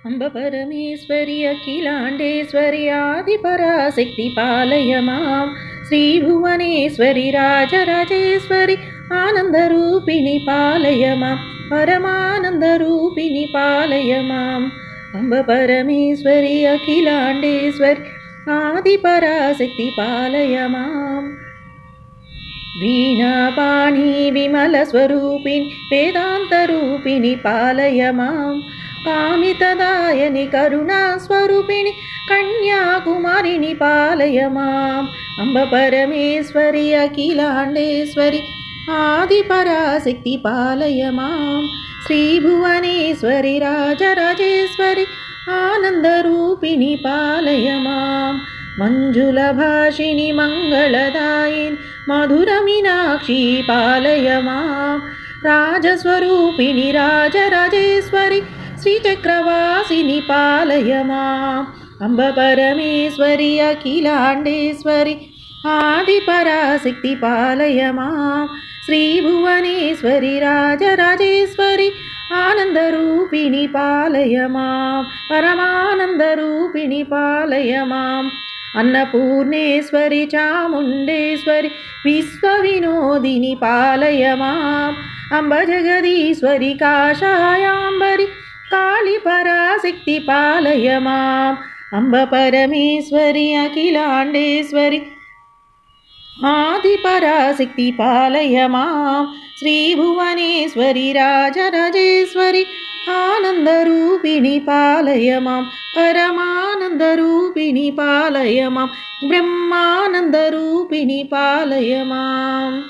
अंब परमेश्वरी अखिलांडेश्वरी आदिपराशक्ति पालय मां श्रीभुवनेश्वरी राजराजेश्वरी आनंदरूपिणी पालय मां परमानंदरूपिणी पालय मां अंब परमेश्वरी अखिलांडेश्वरी आदिपराशक्ति पालय मां वीणापाणी विमलस्वरूपिणी वेदान्तरूपिणी पालय मां कामितदायिनि करुणास्वरूपिणि कन्याकुमारिणि पालय माम् अंब परमेश्वरी अखिलांडेश्वरी आदिपराशक्ति पालय मां श्रीभुवनेश्वरी राजराजेश्वरी आनन्दरूपिणि पालय मां मञ्जुलभाषिणि मङ्गलदायिनि मधुरमीनाक्षी पालय मां राजस्वरूपिणि राजराजेश्वरी श्रीचक्रवासिनि पालय मां अंब परमेश्वरी अखिलांडेश्वरी आदिपराशक्ति पालय मां श्रीभुवनेश्वरी राजराजेश्वरी आनन्दरूपिणि पालय मां परमानन्दरूपिणि पालय मां अन्नपूर्णेश्वरी चामुण्डेश्वरी विश्वविनोदिनी पालय मां अंब जगदीश्वरी काषायाम्बरी काली पराशक्ति पालय मां अंब परमेश्वरी अखिलांडेश्वरी आदिपराशक्ति पालय मां श्रीभुवनेश्वरी राजराजेश्वरी आनन्दरूपिणि पालय मां परमानन्दरूपिणि पालय मां ब्रह्मानन्दरूपिणि पालय माम्।